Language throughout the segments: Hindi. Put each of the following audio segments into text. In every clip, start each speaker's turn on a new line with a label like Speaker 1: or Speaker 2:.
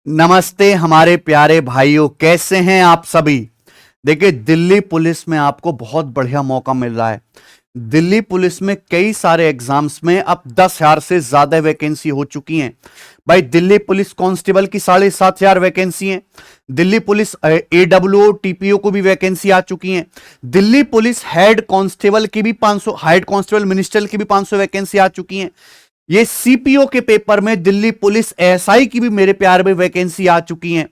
Speaker 1: नमस्ते हमारे प्यारे भाइयों, कैसे हैं आप सभी। देखिए, दिल्ली पुलिस में आपको बहुत बढ़िया मौका मिल रहा है। दिल्ली पुलिस में कई सारे एग्जाम्स में अब 10,000 से ज्यादा वैकेंसी हो चुकी हैं। भाई, दिल्ली पुलिस कांस्टेबल की 7,500 वैकेंसी है। दिल्ली पुलिस एडब्ल्यूओ टीपीओ को भी वैकेंसी आ चुकी है। दिल्ली पुलिस हेड कांस्टेबल की भी 500, हेड कांस्टेबल मिनिस्टर की भी 500 वैकेंसी आ चुकी है। ये सीपीओ के पेपर में दिल्ली पुलिस एएसआई की भी मेरे प्यार में वैकेंसी आ चुकी है।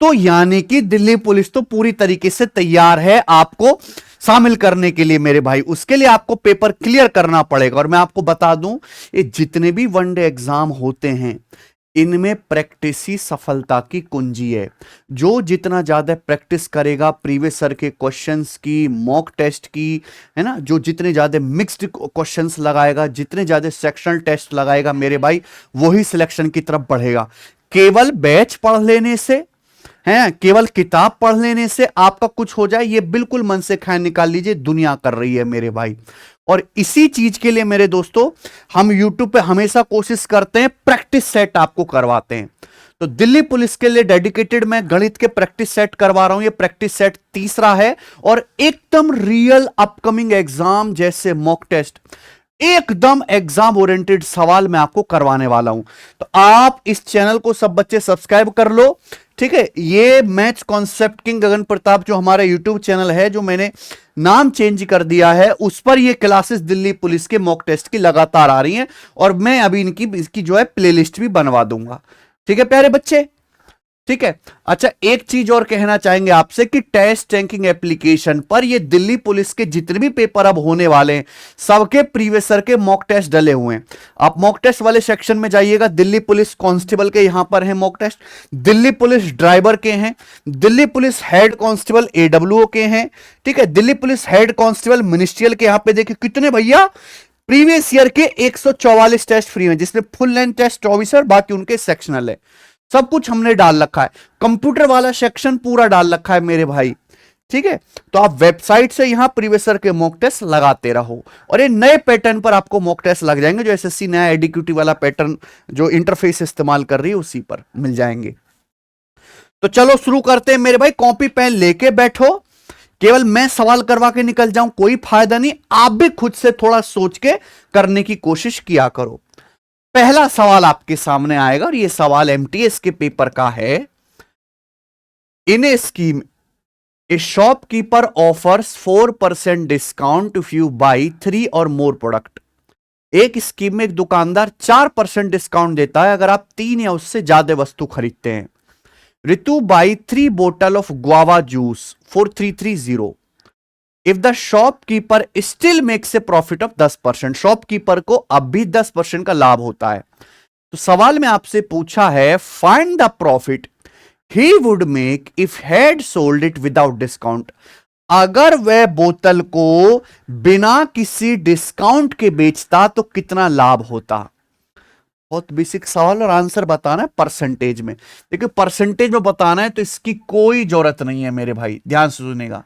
Speaker 1: तो यानी कि दिल्ली पुलिस तो पूरी तरीके से तैयार है आपको शामिल करने के लिए मेरे भाई। उसके लिए आपको पेपर क्लियर करना पड़ेगा। और मैं आपको बता दूं, ये जितने भी वनडे एग्जाम होते हैं, इनमें प्रैक्टिस ही सफलता की कुंजी है। जो जितना ज्यादा प्रैक्टिस करेगा प्रीवियस ईयर के क्वेश्चंस की, मॉक टेस्ट की, है ना, जो जितने ज्यादा मिक्स्ड क्वेश्चंस लगाएगा, जितने ज्यादा सेक्शनल टेस्ट लगाएगा मेरे भाई, वही सिलेक्शन की तरफ बढ़ेगा। केवल बैच पढ़ लेने से, हैं, केवल किताब पढ़ लेने से आपका कुछ हो जाए, ये बिल्कुल मन से ख्याल निकाल लीजिए, दुनिया कर रही है मेरे भाई। और इसी चीज के लिए मेरे दोस्तों, हम YouTube पे हमेशा कोशिश करते हैं, प्रैक्टिस सेट आपको करवाते हैं। तो दिल्ली पुलिस के लिए डेडिकेटेड मैं गणित के प्रैक्टिस सेट करवा रहा हूं। ये प्रैक्टिस सेट तीसरा है और एकदम रियल अपकमिंग एग्जाम जैसे मॉक टेस्ट, एकदम एग्जाम ओरिएंटेड सवाल मैं आपको करवाने वाला हूं। तो आप इस चैनल को सब बच्चे सब्सक्राइब कर लो, ठीक है। ये मैथ्स कॉन्सेप्ट किंग गगन प्रताप जो हमारा यूट्यूब चैनल है, जो मैंने नाम चेंज कर दिया है, उस पर ये क्लासेस दिल्ली पुलिस के मॉक टेस्ट की लगातार आ रही हैं। और मैं अभी इसकी जो है प्लेलिस्ट भी बनवा दूंगा, ठीक है प्यारे बच्चे, ठीक है। अच्छा, एक चीज और कहना चाहेंगे आपसे कि टेस्ट रैंकिंग एप्लीकेशन पर ये दिल्ली पुलिस के जितने भी पेपर अब होने वाले हैं, सबके प्रीवियस ईयर के मॉक टेस्ट डले हुए हैं। आप मॉक टेस्ट वाले सेक्शन में जाइएगा, दिल्ली पुलिस कांस्टेबल के यहां पर है mock test, Delhi police driver के हैं, Delhi police head constable AWO के हैं, ठीक है, Delhi police head constable ministerial के। यहां पे देखिए कितने भैया, प्रीवियस ईयर के 144 टेस्ट फ्री हैं, जिसमें फुल लेंथ टेस्ट 24 है, बाकी उनके सेक्शनल है। सब कुछ हमने डाल रखा है, कंप्यूटर वाला सेक्शन पूरा डाल रखा है मेरे भाई, ठीक है। तो आप वेबसाइट से यहां प्रीवियस ईयर के मॉक टेस्ट लगाते रहो, और ये नए पैटर्न पर आपको मॉक टेस्ट लग जाएंगे, जो एसएससी नया एडीक्यूटी वाला पैटर्न जो इंटरफेस इस्तेमाल कर रही है उसी पर मिल जाएंगे। तो चलो शुरू करते हैं मेरे भाई। कॉपी पेन लेके बैठो, केवल मैं सवाल करवा के निकल जाऊं कोई फायदा नहीं, आप भी खुद से थोड़ा सोच के करने की कोशिश किया करो। पहला सवाल आपके सामने आएगा और यह सवाल एमटीएस के पेपर का है। In a scheme, a shopkeeper offers 4% discount if you buy 3 or more product. एक स्कीम में एक दुकानदार 4% डिस्काउंट देता है अगर आप 3 या उससे ज्यादा वस्तु खरीदते हैं। रितु बाई 3 बोतल of guava juice for 330 if the shopkeeper still makes a profit of 10%। Shopkeeper को अब भी 10% का लाभ होता है। तो सवाल में आपसे पूछा है, find the profit he would make if had sold it without discount. अगर वह बोतल को बिना किसी डिस्काउंट के बेचता तो कितना लाभ होता। बहुत बेसिक सवाल, और आंसर बताना है परसेंटेज में। देखिए, परसेंटेज में बताना है तो इसकी कोई जरूरत नहीं है मेरे भाई, ध्यान से सुनेगा।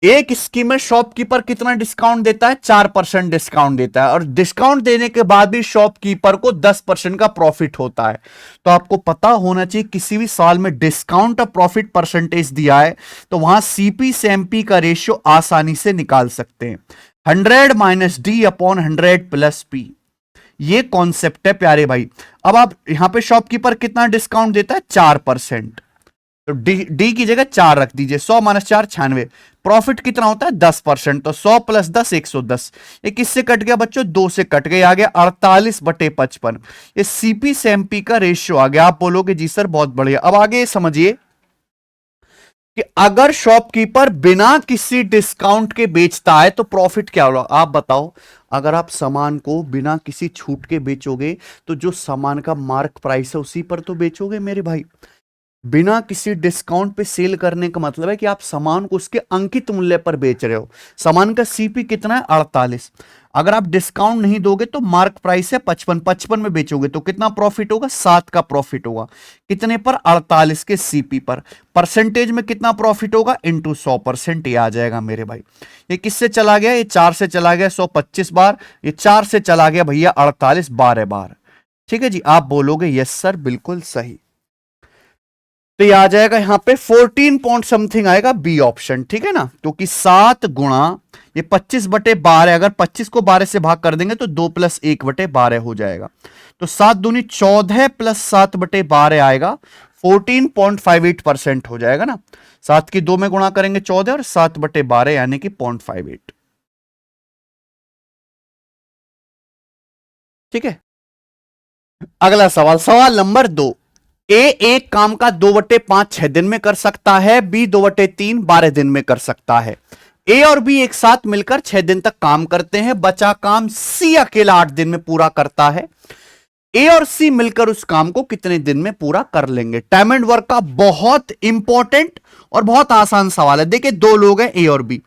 Speaker 1: एक स्कीम में शॉपकीपर कितना डिस्काउंट देता है, 4% डिस्काउंट देता है, और डिस्काउंट देने के बाद भी शॉपकीपर को 10% का प्रॉफिट होता है। तो आपको पता होना चाहिए, किसी भी साल में डिस्काउंट और प्रॉफिट परसेंटेज दिया है तो वहां सीपी से एमपी का रेशियो आसानी से निकाल सकते हैं। 100 minus D upon 100 plus P, ये कॉन्सेप्ट है प्यारे भाई। अब आप यहां पे शॉपकीपर कितना डिस्काउंट देता है, 4%, तो डी की जगह 4 रख दीजिए। 100 माइनस 4 96। प्रॉफिट कितना होता है, 10%, तो 100 प्लस 10 110। ये किससे कट गया बच्चों, 2 से कट गए, आ गया 48/55। ये सीपी से एमपी का रेशियो आ गया। आप बोलोगे जी सर बहुत बढ़िया। अब आगे समझिए कि अगर शॉपकीपर बिना किसी डिस्काउंट के बेचता है तो प्रॉफिट क्या होगा, आप बताओ। अगर आप सामान को बिना किसी छूट के बेचोगे तो जो सामान का मार्क प्राइस है उसी पर तो बेचोगे मेरे भाई। बिना किसी डिस्काउंट पे सेल करने का मतलब है कि आप सामान को उसके अंकित मूल्य पर बेच रहे हो। सामान का सीपी कितना है, 48। अगर आप डिस्काउंट नहीं दोगे तो मार्क प्राइस है 55, 55 में बेचोगे तो कितना प्रॉफिट होगा, 7 का प्रॉफिट होगा। कितने पर, 48 के सीपी पर। परसेंटेज में कितना प्रॉफिट होगा, इंटू 100%, ये आ जाएगा मेरे भाई। ये किससे चला गया, ये 4 से चला गया 125 बार, ये 4 से चला गया भैया 48 12 बार, ठीक है जी, आप बोलोगे यस सर बिल्कुल सही। तो ये आ जाएगा यहां पे 14 पॉइंट समथिंग आएगा बी ऑप्शन, ठीक है ना, क्योंकि 7 गुणा ये 25/12, अगर 25 को 12 से भाग कर देंगे तो 2 + 1/12 हो जाएगा। तो 7 दूनी 14 + 7/12 आएगा, 14.58% हो जाएगा ना। 7 की 2 में गुणा करेंगे 14 और 7/12 यानी कि 0.58। ठीक है, अगला सवाल, सवाल नंबर 2। ए एक काम का 2/5 6 दिन में कर सकता है, बी 2/3 12 दिन में कर सकता है। ए और बी एक साथ मिलकर 6 दिन तक काम करते हैं, बचा काम सी अकेला 8 दिन में पूरा करता है। ए और सी मिलकर उस काम को कितने दिन में पूरा कर लेंगे? टाइम एंड वर्क का बहुत इंपॉर्टेंट और बहुत आसान सवाल है। देखिए, दो लोग हैं ए और बी।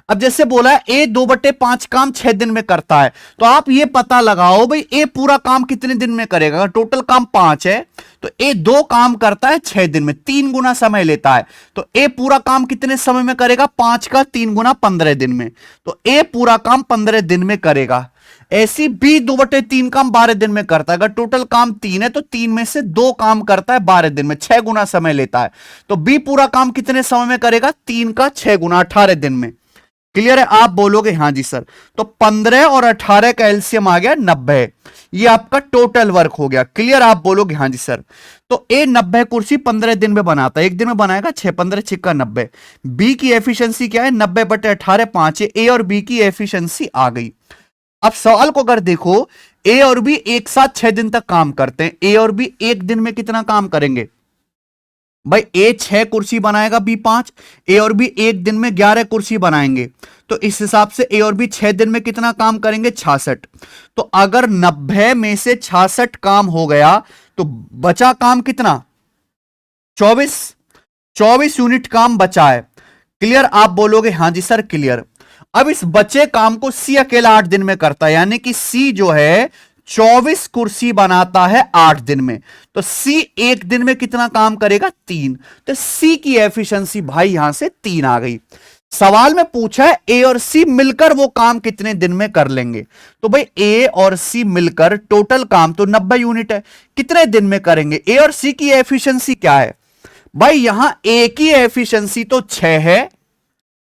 Speaker 1: अब जैसे बोला है ए 2/5 काम 6 दिन में करता है, तो आप ये पता लगाओ भाई ए पूरा काम कितने दिन में करेगा। अगर टोटल काम 5 है तो ए 2 काम करता है 6 दिन में, 3 गुना समय लेता है। तो ए पूरा काम कितने समय में करेगा? 5 का 3 गुना 15 दिन में। तो ए पूरा काम 15 दिन में करेगा। ऐसी बी 2/3 काम 12 दिन में करता है। अगर टोटल काम 3 है तो 3 में से 2 काम करता है 12 दिन में, 6 गुना समय लेता है। तो बी पूरा काम कितने समय में करेगा? 3 का 6 गुना 18 दिन में। क्लियर है? आप बोलोगे हां जी सर। तो 15 और 18 का एलसीएम आ गया 90, ये आपका टोटल वर्क हो गया। क्लियर? आप बोलोगे हां जी सर। तो ए 90 कुर्सी 15 दिन में बनाता है, एक दिन में बनाएगा 6, 15 6 90। बी की एफिशिएंसी क्या है? 90/18 5 है। ए और बी की एफिशिएंसी आ गई। अब सवाल को अगर देखो, ए और बी एक साथ 6 दिन तक काम करते हैं, ए और बी एक दिन में कितना काम करेंगे? भाई ए 6 कुर्सी बनाएगा, बी 5। ए और बी एक दिन में 11 कुर्सी बनाएंगे, तो इस हिसाब से ए और बी 6 दिन में कितना काम करेंगे? 66। तो अगर 90 में से 66 काम हो गया तो बचा काम कितना? 24। 24 यूनिट काम बचा है। क्लियर? आप बोलोगे हां जी सर क्लियर। अब इस बचे काम को सी अकेला 8 दिन में करता है, यानी कि सी जो है 24 कुर्सी बनाता है 8 दिन में। तो सी एक दिन में कितना काम करेगा? 3। तो सी की एफिशिएंसी भाई यहां से 3 आ गई। सवाल में पूछा है ए और सी मिलकर वो काम कितने दिन में कर लेंगे। तो भाई ए और सी मिलकर टोटल काम तो 90 यूनिट है, कितने दिन में करेंगे? ए और सी की एफिशिएंसी क्या है भाई? यहां ए की एफिशिएंसी तो 6 है,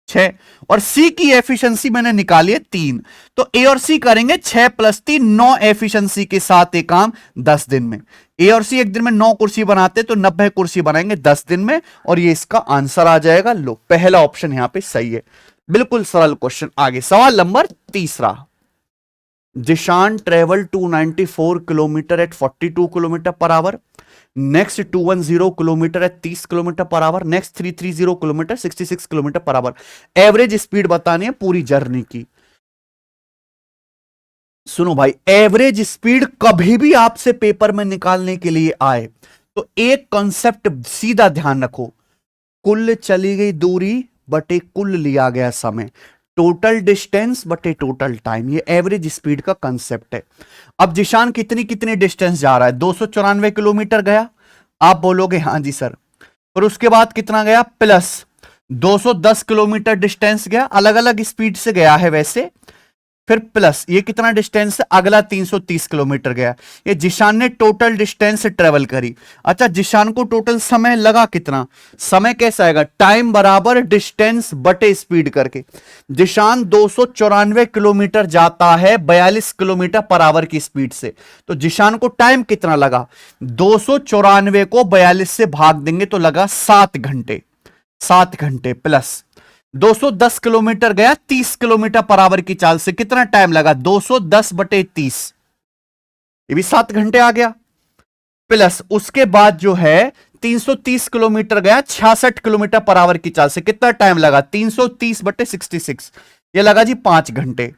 Speaker 1: 6, और सी की एफिशिएंसी मैंने निकाली है 3। तो ए और सी करेंगे 6 + 3 9 एफिशिएंसी के साथ एक काम 10 दिन में। ए और सी एक दिन में 9 कुर्सी बनाते तो 90 कुर्सी बनाएंगे 10 दिन में, और ये इसका आंसर आ जाएगा। लो, पहला ऑप्शन यहां पे सही है। बिल्कुल सरल क्वेश्चन। आगे सवाल number 3। Zishan travel 294 kilometre at 42 kilometre per hour. Next 210 kilometre at 30 kilometre per hour. Next 330 kilometre 66 kilometre per hour. Average speed बतानी है पूरी जर्नी की। सुनो भाई, एवरेज स्पीड कभी भी आपसे पेपर में निकालने के लिए आए तो एक कॉन्सेप्ट सीधा ध्यान रखो, कुल चली गई दूरी बटे कुल लिया गया समय, टोटल डिस्टेंस बटे टोटल टाइम। ये एवरेज स्पीड का कंसेप्ट है। अब जिशान कितनी कितनी डिस्टेंस जा रहा है? 294 किलोमीटर गया, आप बोलोगे हां जी सर। और उसके बाद कितना गया? प्लस 210 किलोमीटर डिस्टेंस गया, अलग अलग स्पीड से गया है वैसे। फिर प्लस ये कितना डिस्टेंस है? अगला 330 किलोमीटर गया। ये जिशान ने टोटल डिस्टेंस ट्रेवल करी। अच्छा, जिशान को टोटल समय लगा कितना? समय कैसा आएगा? टाइम बराबर डिस्टेंस बटे स्पीड करके। जिशान 294 किलोमीटर जाता है 42 किलोमीटर पर आवर की स्पीड से, तो जिशान को टाइम कितना लगा? 294 को 42 से भाग देंगे तो लगा 7 घंटे। 7 घंटे प्लस 210 किलोमीटर गया 30 किलोमीटर पर आवर की चाल से, कितना टाइम लगा? 210/30, ये भी 7 घंटे आ गया। प्लस उसके बाद जो है 330 किलोमीटर गया 66 किलोमीटर पर आवर की चाल से, कितना टाइम लगा? 330/66, ये लगा जी 5 घंटे।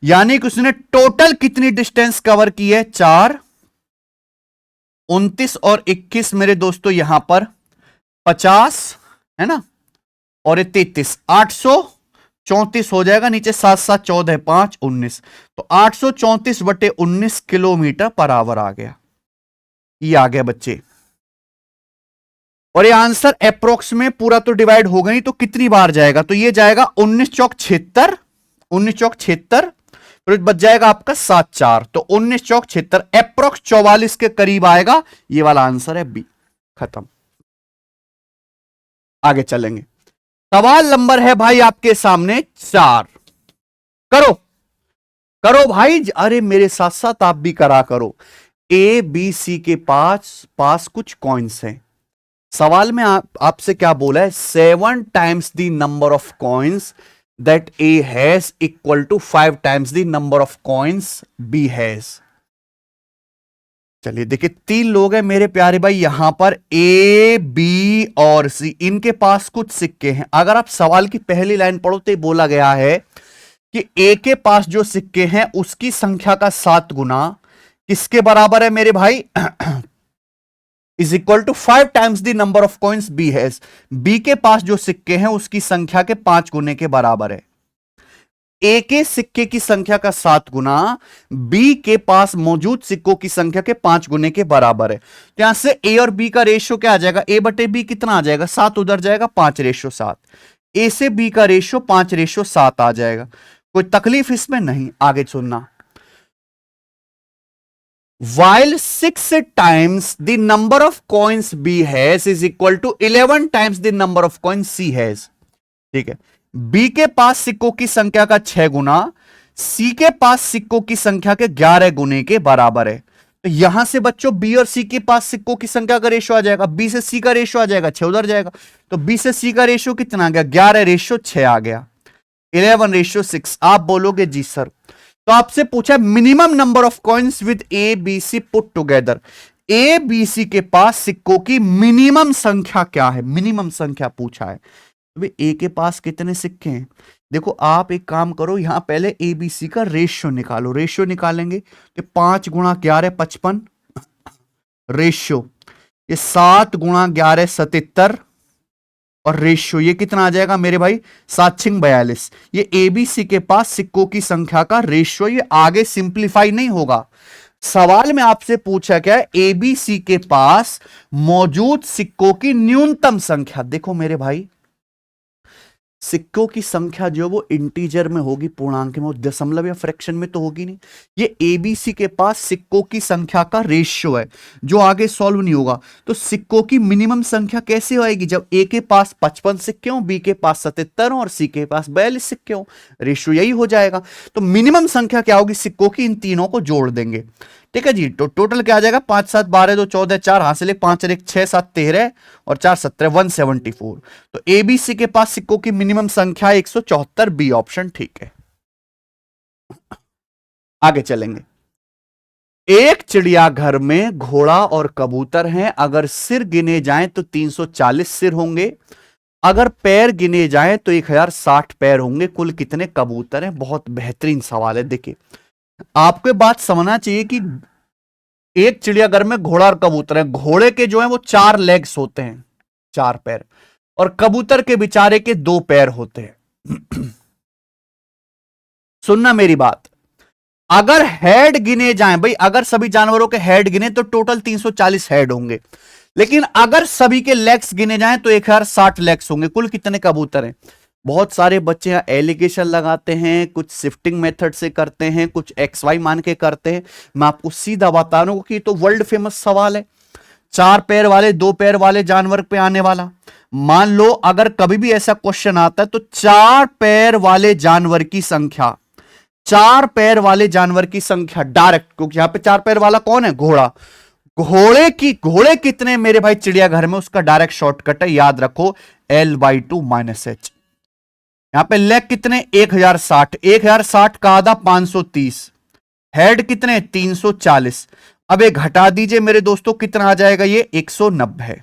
Speaker 1: यानी कि उसने टोटल कितनी डिस्टेंस कवर की है? 4, 29 और 21 मेरे दोस्तों यहां पर 50 है ना, और ये 33, 834 हो जाएगा। नीचे 7 7 14 5 19, तो 834/19 किलोमीटर पर आवर आ गया। ये आ गया बच्चे। और ये आंसर अप्रोक्स में पूरा तो डिवाइड होगा नहीं, तो कितनी बार जाएगा? तो ये जाएगा 19 चौक 76, 19 चौक 76, तो बच जाएगा आपका 7 4, तो 19 चौक 76, अप्रोक्स 44 के करीब आएगा। ये वाला आंसर है बी। खत्म। आगे चलेंगे। सवाल नंबर है भाई आपके सामने 4। करो करो भाई, अरे मेरे साथ साथ आप भी करा करो। ए बी सी के पास कुछ कॉइन्स हैं। सवाल में आपसे क्या बोला है? 7 times the number of coins that A has equal to 5 times the number of coins B has. चलिए देखिए, 3 लोग हैं मेरे प्यारे भाई यहां पर, ए बी और सी। इनके पास कुछ सिक्के हैं। अगर आप सवाल की पहली लाइन पढ़ो तो बोला गया है कि ए के पास जो सिक्के हैं उसकी संख्या का 7 गुना किसके बराबर है मेरे भाई? Is equal to 5 times the number of coins B has. B के पास जो सिक्के हैं उसकी संख्या के 5 गुने के बराबर है। ए के सिक्के की संख्या का 7 गुना बी के पास मौजूद सिक्कों की संख्या के 5 गुने के बराबर है। तो यहां से ए और बी का रेशियो क्या आ जाएगा? ए बटे बी कितना आ जाएगा? 7 उधर जाएगा, 5:7। ए से बी का रेशियो 5:7 आ जाएगा। कोई तकलीफ इसमें नहीं। आगे सुनना। While 6 times the number of coins B has is equal to 11 times the number of coins C has। ठीक है, B के पास सिक्कों की संख्या का 6 गुना C के पास सिक्कों की संख्या के 11 गुने के बराबर है। तो यहां से बच्चों B और C के पास सिक्कों की संख्या का रेशियो आ जाएगा, B से C का रेशियो आ जाएगा, 6 उधर जाएगा। तो B से C का रेशियो कितना आ गया? 11:6 आ गया, 11:6। आप बोलोगे जी सर, तो आपसे पूछा minimum number of coins with A B C put together. A B C के पास सिक्कों की मिनिमम संख्या क्या है? मिनिमम संख्या पूछा है। तो ए के पास कितने सिक्के हैं? देखो आप एक काम करो, यहां पहले ए बी सी का रेशियो निकालो। रेशियो निकालेंगे तो 5 गुणा 11 55 रेशियो, ये 7 गुणा 11 77, और रेशियो ये कितना आ जाएगा मेरे भाई? 7×6 42। ये एबीसी के पास सिक्कों की संख्या का रेशियो। ये आगे सिंप्लीफाई नहीं होगा। सवाल में आपसे पूछा क्या है? एबीसी के पास मौजूद सिक्कों की न्यूनतम संख्या। देखो मेरे भाई, सिक्कों की संख्या जो वो इंटीजर में होगी, पूर्णांक में, दशमलव या फ्रैक्शन में तो होगी नहीं। ये एबीसी के पास सिक्कों की संख्या का रेशियो है जो आगे सॉल्व नहीं होगा। तो सिक्कों की मिनिमम संख्या कैसे आएगी? जब ए के पास 55 सिक्के हो, बी के पास 77 और सी के पास 42 सिक्के हो, रेशियो यही हो जाएगा। तो मिनिमम संख्या क्या होगी सिक्कों की? इन तीनों को जोड़ देंगे। ठीक है जी। तो टोटल क्या आ जाएगा? 5 7 12 2 14 4 हासिल 5 1 6 7 13 और 4 17 174। तो एबीसी के पास सिक्कों की मिनिमम संख्या 174। बी ऑप्शन ठीक है। आगे चलेंगे। एक चिड़ियाघर में घोड़ा और कबूतर हैं। अगर सिर गिने जाएं तो 340 सिर होंगे। अगर पैर गिने जाएं तो 1060 पैर होंगे। कुल कितने कबूतर हैं? बहुत बेहतरीन सवाल है। देखिए, आपको बात समझना चाहिए कि एक चिड़ियाघर में घोड़ा और कबूतर है। घोड़े के जो है वो 4 लेग्स होते हैं, 4 पैर, और कबूतर के बेचारे के 2 पैर होते हैं। सुनना मेरी बात, अगर हेड गिने जाएं भाई, अगर सभी जानवरों के हेड गिने तो टोटल 340 हेड होंगे। लेकिन अगर सभी के लेग्स गिने जाएं तो 1060 लेग्स होंगे। कुल कितने कबूतर हैं? बहुत सारे बच्चे यहां एलिगेशन लगाते हैं, कुछ शिफ्टिंग मेथड से करते हैं, कुछ XY मान के करते हैं। मैं आपको सीधा बता रहा हूं कि तो वर्ल्ड फेमस सवाल है, 4 पैर वाले 2 पैर वाले जानवर पे आने वाला। मान लो अगर कभी भी ऐसा क्वेश्चन आता है तो 4 पैर वाले जानवर की संख्या, 4 पैर वाले जानवर की संख्या डायरेक्ट, क्योंकि यहां पे 4 पैर वाला कौन है? घोड़ा। घोड़े कितने मेरे भाई चिड़ियाघर में? उसका डायरेक्ट शॉर्टकट है, याद रखो, L/2 - H। यहां पे लेग कितने? 1060। 1060 का आधा 530। हेड कितने? 340। अब एक घटा दीजिए मेरे दोस्तों, कितना आ जाएगा? ये 190।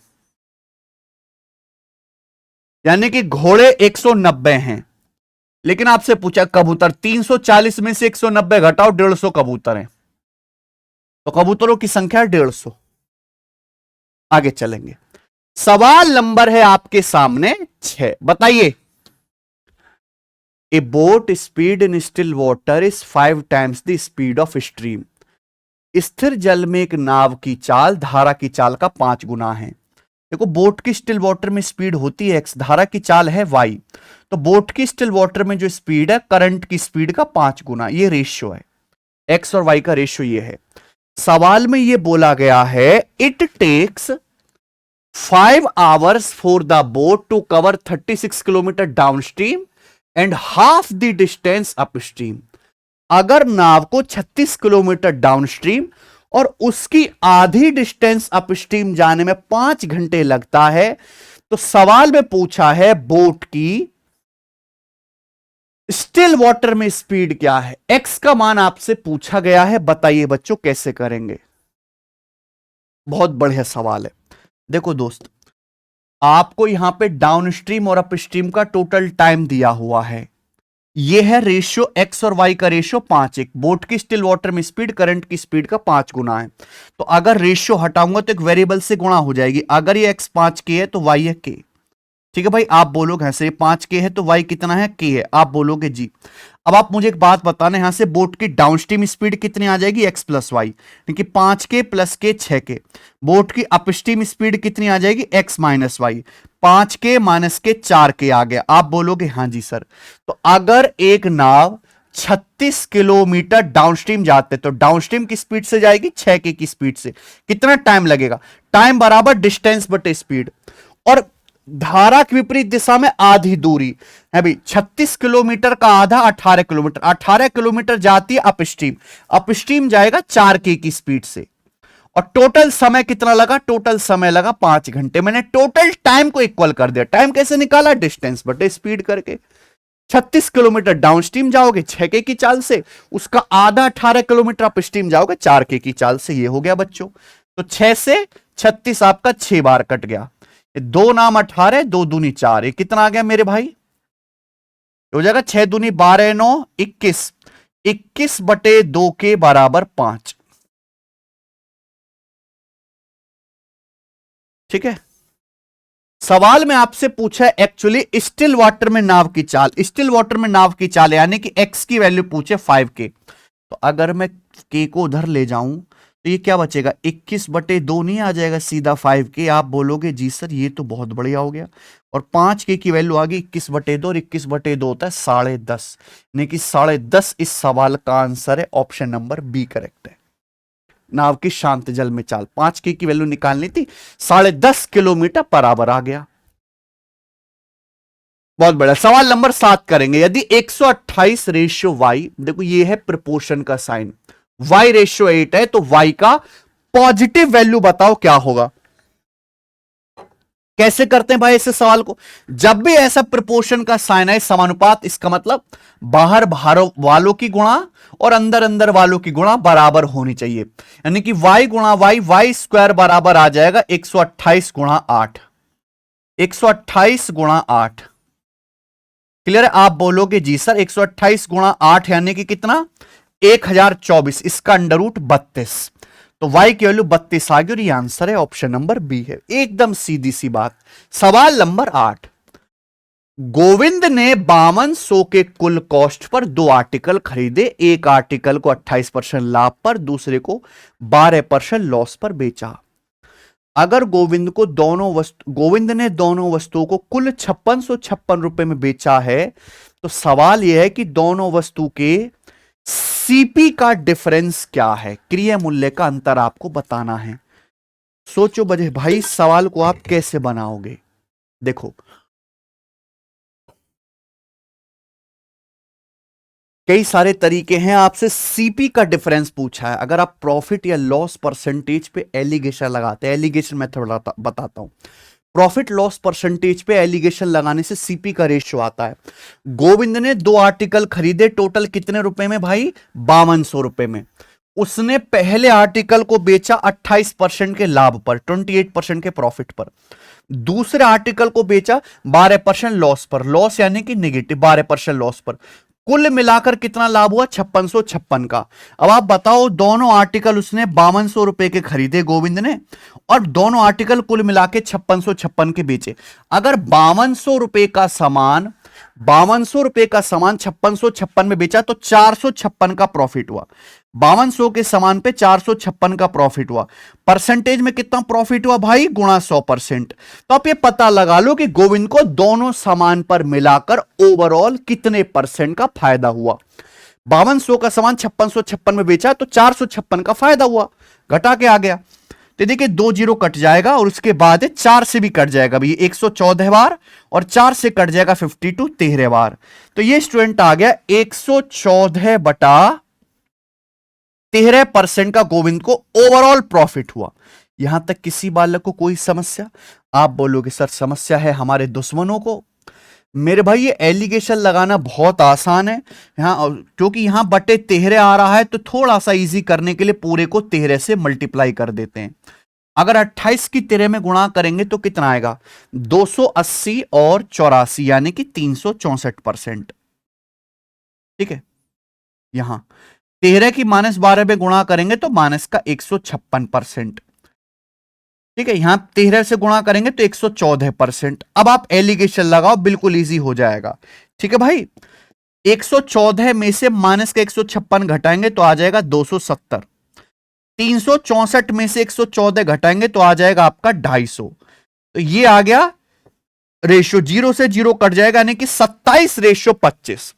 Speaker 1: यानी कि घोड़े 190 हैं। लेकिन आपसे पूछा कबूतर, 340 में से 190 घटाओ, 150 कबूतर हैं। तो कबूतरों की संख्या 150। आगे चलेंगे। सवाल नंबर है आपके सामने 6। बताइए, ए boat speed in still water is 5 times the speed of stream. स्थिर जल में एक नाव की चाल धारा की चाल का 5 गुना है। देखो बोट की स्टिल वाटर में स्पीड होती है x, धारा की चाल है y, तो बोट की स्टिल वाटर में जो स्पीड है करंट की स्पीड का 5 गुना, ये रेशियो है, x और y का रेशियो ये है। सवाल में ये बोला गया है it takes 5 hours for the boat to cover 36 kilometre downstream and half the distance upstream. अगर नाव को 36 किलोमीटर डाउन स्ट्रीम और उसकी आधी डिस्टेंस अप स्ट्रीम जाने में 5 घंटे लगता है, तो सवाल में पूछा है बोट की स्टिल वाटर में स्पीड क्या है, एक्स का मान आपसे पूछा गया है। बताइए बच्चों कैसे करेंगे। बहुत बढ़िया सवाल है। देखो दोस्त, आपको यहां पे डाउन स्ट्रीम और अप स्ट्रीम का टोटल टाइम दिया हुआ है। यह है रेशियो एक्स और वाई का रेशियो 5:1। बोट की स्टिल वाटर में स्पीड करंट की स्पीड का 5 गुना है। तो अगर रेशियो हटाऊंगा तो एक वेरिएबल से गुणा हो जाएगी। अगर ये एक्स 5 के है तो वाई है के। ठीक है भाई, आप बोलोगे हाँ सर 5 के है तो वाई कितना है के है, आप बोलोगे जी। अब आप मुझे एक बात बताना, यहां से बोट की डाउनस्ट्रीम स्पीड कितनी आ जाएगी एक्स प्लस वाई, क्योंकि 5 के प्लस के 6 के। बोट की अपस्ट्रीम स्पीड कितनी आ जाएगी एक्स माइनस वाई, 5 के माइनस के 4 के आ गया, आप बोलोगे हाँ जी सर। तो अगर एक नाव 36 किलोमीटर डाउनस्ट्रीम जाते तो डाउनस्ट्रीम की स्पीड से जाएगी 6 के की स्पीड से, कितना टाइम लगेगा, टाइम बराबर डिस्टेंस बटे स्पीड। और धारा की विपरीत दिशा में आधी दूरी है भाई, 36 किलोमीटर का आधा 18 किलोमीटर, 18 किलोमीटर जाती है अपस्ट्रीम, अपस्ट्रीम जाएगा 4 के की स्पीड से। और टोटल समय कितना लगा, टोटल समय लगा 5 घंटे। मैंने टोटल टाइम को इक्वल कर दिया। टाइम कैसे निकाला, डिस्टेंस बटे स्पीड करके। 36 किलोमीटर डाउनस्ट्रीम जाओगे 6 के की चाल से, उसका आधा 18 किलोमीटर अपस्ट्रीम जाओगे 4 के की चाल से। ये हो गया बच्चों। तो 6 से 36 आपका 6 बार कट गया, 2 नाम 18, 2 दूनी 4, ये कितना आ गया मेरे भाई, हो जाएगा 6 दूनी 12, 9 21, 21 बटे 2 के बराबर 5। ठीक है। सवाल में आपसे पूछा है एक्चुअली स्टिल वाटर में नाव की चाल, स्टिल वाटर में नाव की चाल यानी कि एक्स की वैल्यू पूछे 5 के। तो अगर मैं के को उधर ले जाऊं तो ये क्या बचेगा, 21 बटे 2 नहीं आ जाएगा सीधा 5 के, आप बोलोगे जी सर ये तो बहुत बढ़िया हो गया। और 5 के की वैल्यू आ गई 21 बटे 2, और 21 बटे 2 होता है 10.5, यानी कि 10.5 इस सवाल का आंसर है। ऑप्शन नंबर बी करेक्ट है। नाव की शांत जल में चाल 5 के की वैल्यू निकालनी थी, 10.5 किलोमीटर बराबर आ गया। बहुत बड़ा। सवाल नंबर 7 करेंगे। यदि 128 रेशियो वाई, देखो ये है प्रपोर्शन का साइन, y रेशियो 8 है, तो y का पॉजिटिव वैल्यू बताओ क्या होगा। कैसे करते हैं भाई ऐसे सवाल को, जब भी ऐसा प्रपोर्शन का साइन है समानुपात, इसका मतलब बाहर बाहर वालों की गुणा और अंदर अंदर वालों की गुणा बराबर होनी चाहिए, यानी कि y गुणा y स्क्वायर बराबर आ जाएगा 128 गुणा 8, 128 गुणा 8। क्लियर है, आप बोलोगे जी सर 128 गुणा 8 यानी कि कितना 1024, इसका अंडर रूट 32, तो y की वैल्यू 32 आ गई और ये आंसर है। ऑप्शन नंबर बी है, एकदम सीधी सी बात। सवाल नंबर 8, गोविंद ने 5200 के कुल कॉस्ट पर 2 आर्टिकल खरीदे, एक आर्टिकल को 28% लाभ पर, दूसरे को 12% लॉस पर बेचा। अगर गोविंद ने दोनों वस्तुओं को कुल 5656 रुपए में बेचा है, तो सवाल यह है कि दोनों वस्तु के सीपी का डिफरेंस क्या है, क्रिया मूल्य का अंतर आपको बताना है। सोचो बजे भाई सवाल को आप कैसे बनाओगे। देखो कई सारे तरीके हैं, आपसे सीपी का डिफरेंस पूछा है। अगर आप प्रॉफिट या लॉस परसेंटेज पे एलिगेशन लगाते हैं, एलिगेशन मेथड बताता हूं, प्रॉफिट लॉस परसेंटेज पे एलिगेशन लगाने से सीपी का रेशियो आता है। गोविंद ने 2 आर्टिकल खरीदे, टोटल कितने रुपए में भाई 5200 रुपए में। उसने पहले आर्टिकल को बेचा 28% के लाभ पर, 28% के प्रॉफिट पर। दूसरे आर्टिकल को बेचा 12% लॉस पर, लॉस यानी कि नेगेटिव 12% लॉस पर। कुल मिलाकर कितना लाभ हुआ 5656 का। अब आप बताओ, दोनों आर्टिकल उसने 5200 रुपए के खरीदे गोविंद ने, और दोनों आर्टिकल कुल मिला के 5656 के बेचे। अगर 5200 रुपए का सामान 5656 में बेचा तो 456 का प्रॉफिट हुआ। 5200 के सामान पे 456 का प्रॉफिट हुआ। परसेंटेज में कितना प्रॉफिट हुआ भाई? गुणा 100%। तो आप ये पता लगा लो कि गोविंद को दोनों सामान पर मिलाकर ओवरऑल कितने परसेंट का फायदा हुआ। 5200 का सामान 5656 में बेचा तो 456 का फायदा हुआ, घटा के आ गया। तो देखिए 2 जीरो कट जाएगा और उसके बाद 4 से भी कट जाएगा भाई 114 बार, और 4 से कट जाएगा 52 13 बार। तो ये स्टूडेंट आ गया 114 बटा 13% का गोविंद को ओवरऑल प्रॉफिट हुआ। यहां तक किसी बालक को कोई समस्या? आप बोलोगे सर समस्या है हमारे दुश्मनों को। मेरे भाई ये एलिगेशन लगाना बहुत आसान है यहां, क्योंकि यहां बटे 13 आ रहा है तो थोड़ा सा इजी करने के लिए पूरे को 13 से मल्टीप्लाई कर देते हैं। अगर 28 की 13 में गुणा करेंगे तो कितना आएगा? 280 और 84 यानी कि 364%। ठीक है, यहां 13 की -12 में गुणा करेंगे तो माइनस का 156%। ठीक है, यहां 13 से गुणा करेंगे तो 114%। अब आप एलिगेशन लगाओ, बिल्कुल इजी हो जाएगा। ठीक है भाई, 114 में से माइनस का 156 घटाएंगे तो आ जाएगा 270। 364 में से 114 घटाएंगे तो आ जाएगा आपका 250। तो ये आ गया रेशियो, 0 से 0 कट जाएगा यानी कि 27:25।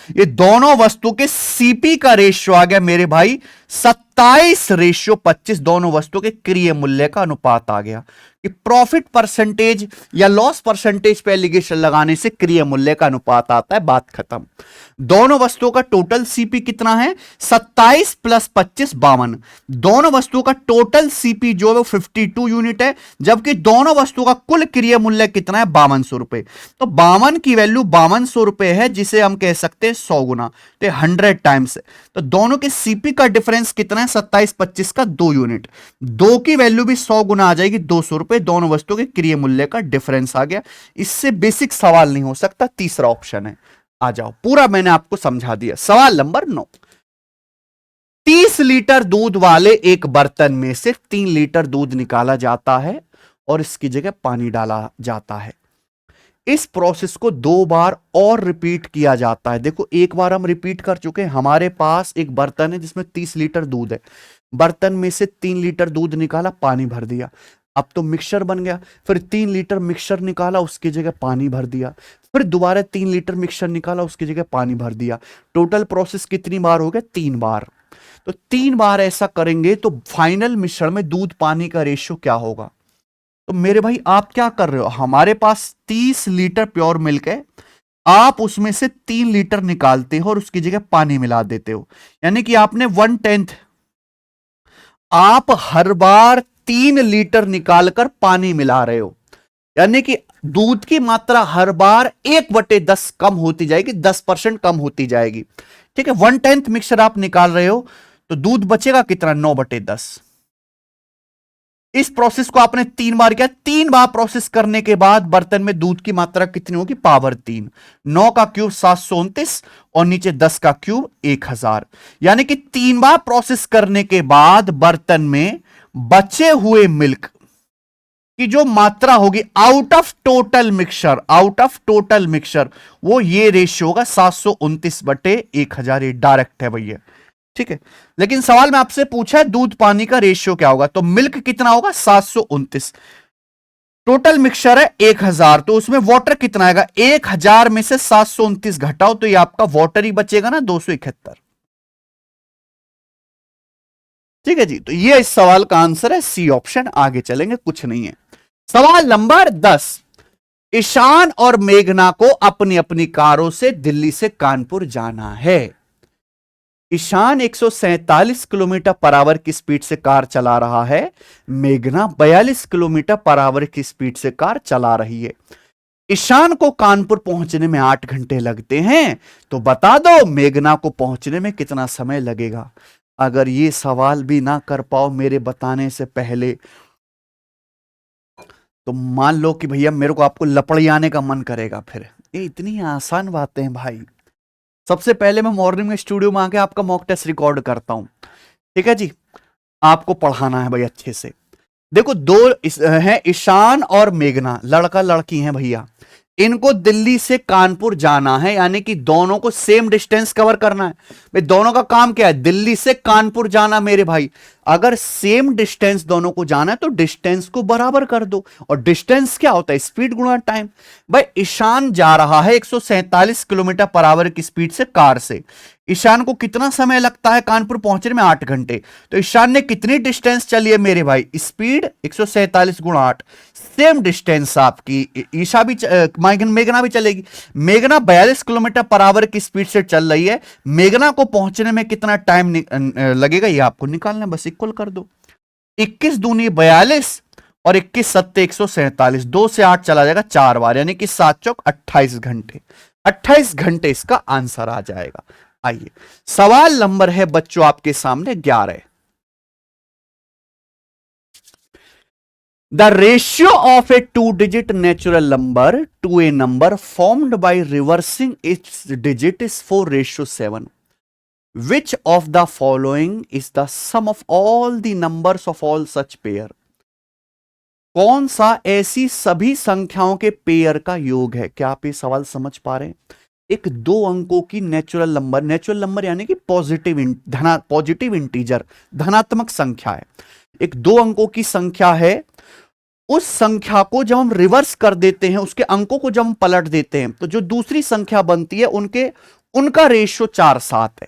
Speaker 1: ये दोनों वस्तु के सीपी का रेशियो आ गया मेरे भाई 27:25। दोनों वस्तु के क्रिय मूल्य का अनुपात आ गया कि प्रॉफिट परसेंटेज या लॉस परसेंटेज पे एलिगेशन लगाने से क्रिय मूल्य का अनुपात आता है, बात खत्म। दोनों वस्तुओं का टोटल सीपी कितना है? 27 + 25 52। दोनों वस्तुओं का टोटल सीपी जो है वो 52 यूनिट है, जबकि दोनों वस्तुओं का कुल क्रिय मूल्य कितना है? 5200 रुपए। तो 52 की वैल्यू 5200 रुपए है, जिसे हम कह सकते हैं 100 गुना, तो 100 टाइम्स। तो दोनों के सीपी का डिफरेंस कितना है? 27 25 का 2 यूनिट। 2 की वैल्यू भी 100 गुना आ जाएगी, 200 रुपए। दोनों वस्तुओं के क्रिय मूल्य का डिफरेंस आ गया। इससे बेसिक सवाल नहीं हो सकता। तीसरा ऑप्शन है, आ जाओ, पूरा मैंने आपको समझा दिया। सवाल नंबर 9, 30 लीटर दूध वाले एक बर्तन में से 3 लीटर दूध निकाला जाता है और इसकी जगह पानी डाला जाता है। इस प्रोसेस को 2 बार और रिपीट किया जाता है। देखो, एक बार हम रिपीट कर चुके हैं। हमारे पास एक बर्तन है जिसमें 30 लीटर दूध है, बर्तन में से 3 लीटर दूध निकाला, पानी भर दिया, अब तो मिक्सचर बन गया। फिर 3 लीटर मिक्सचर निकाला, उसकी जगह पानी भर दिया, फिर दोबारा 3 लीटर मिक्सचर निकाला, उसकी जगह पानी भर दिया। टोटल प्रोसेस कितनी बार हो गया? 3 बार। तो 3 बार ऐसा करेंगे तो फाइनल मिश्रण में दूध पानी का रेशियो क्या होगा? तो मेरे भाई आप क्या कर रहे हो? हमारे पास 30 लीटर प्योर मिल्क है, आप उसमें से 3 लीटर निकालते हो और उसकी जगह पानी मिला देते हो, यानी कि आपने 1/10, आप हर बार 3 लीटर निकालकर पानी मिला रहे हो, यानी कि दूध की मात्रा हर बार 1/10 कम होती जाएगी, 10% कम होती जाएगी। ठीक है, 1/10 मिक्सचर आप निकाल रहे हो तो दूध बचेगा कितना? 9/10। इस प्रोसेस को आपने 3 बार किया। 3 बार प्रोसेस करने के बाद बर्तन में दूध की मात्रा कितनी होगी? पावर 3। 9 का क्यूब 729 और नीचे 10 का क्यूब 1000, यानी कि 3 बार प्रोसेस करने के बाद बर्तन में बचे हुए मिल्क की जो मात्रा होगी आउट ऑफ टोटल मिक्सचर, वो ये रेशियो होगा 729/1000। ये डायरेक्ट है भैया। ठीक है, लेकिन सवाल में आपसे पूछा है दूध पानी का रेशियो क्या होगा, तो मिल्क कितना होगा? 729। टोटल मिक्सचर है 1000, तो उसमें वाटर कितना आएगा? 1000 में से 729 घटाओ तो ये आपका वाटर ही बचेगा ना, 271। ठीक है जी, तो ये इस सवाल का आंसर है सी ऑप्शन। आगे चलेंगे, कुछ नहीं है। सवाल नंबर 10, ईशान और मेघना को अपनी अपनी कारों से दिल्ली से कानपुर जाना है। ईशान 147 किलोमीटर पर आवर की स्पीड से कार चला रहा है, मेघना 42 किलोमीटर पर आवर की स्पीड से कार चला रही है। ईशान को कानपुर पहुंचने में 8 घंटे लगते हैं, तो बता दो मेघना को पहुंचने में कितना समय लगेगा। अगर ये सवाल भी ना कर पाओ मेरे बताने से पहले, तो मान लो कि भैया मेरे को आपको लपड़ियाने का मन करेगा। फिर ये इतनी आसान बातें हैं भाई। सबसे पहले मैं मॉर्निंग में स्टूडियो में आके आपका मॉक टेस्ट रिकॉर्ड करता हूं। ठीक है जी, आपको पढ़ाना है भाई अच्छे से। देखो, दो हैं ईशान और मेघना, लड़का लड़की हैं भैया। इनको दिल्ली से कानपुर जाना है, यानी कि दोनों को सेम डिस्टेंस कवर करना है। भाई दोनों का काम क्या है, दिल्ली से कानपुर जाना मेरे भाई। अगर सेम डिस्टेंस दोनों को जाना है तो डिस्टेंस को बराबर कर दो, और डिस्टेंस क्या होता है, स्पीड गुणा टाइम। भाई ईशान जा रहा है 147 किलोमीटर पर आवर की स्पीड से कार से। ईशान को कितना समय लगता है कानपुर पहुंचने में, 8 घंटे। तो ईशान ने कितनी डिस्टेंस चली है मेरे भाई, स्पीड 147 गुणा 8। सेम डिस्टेंस आपकी ईशा भी मेघना भी चलेगी। मेघना 42 किलोमीटर पर आवर की स्पीड से चल रही है। मेघना को पहुंचने में कितना टाइम लगेगा ये आपको निकालना है, बस इक्वल कर दो। 21 दूनी 42 और 21 सत्ते 147, 2 से 8 चला जाएगा 4 बार, यानी कि 7 चौक 28 घंटे। 28 घंटे इसका आंसर आ जाएगा। आइए सवाल नंबर है बच्चों आपके सामने 11। The ratio of a two-digit natural number to a number formed by reversing its digit is 4:7. Which of the following is the sum of all the numbers of all such pair? कौन सा ऐसी सभी संख्याओं के पेयर का योग है? क्या आप ये सवाल समझ पा रहे हैं? एक 2 अंकों की नेचुरल नंबर यानी कि पॉजिटिव इंटीजर, धनात्मक संख्या है। एक 2 अंकों की संख्या है, उस संख्या को जब हम रिवर्स कर देते हैं, उसके अंकों को जब हम पलट देते हैं, तो जो दूसरी संख्या बनती है उनका रेशियो 4:7 है।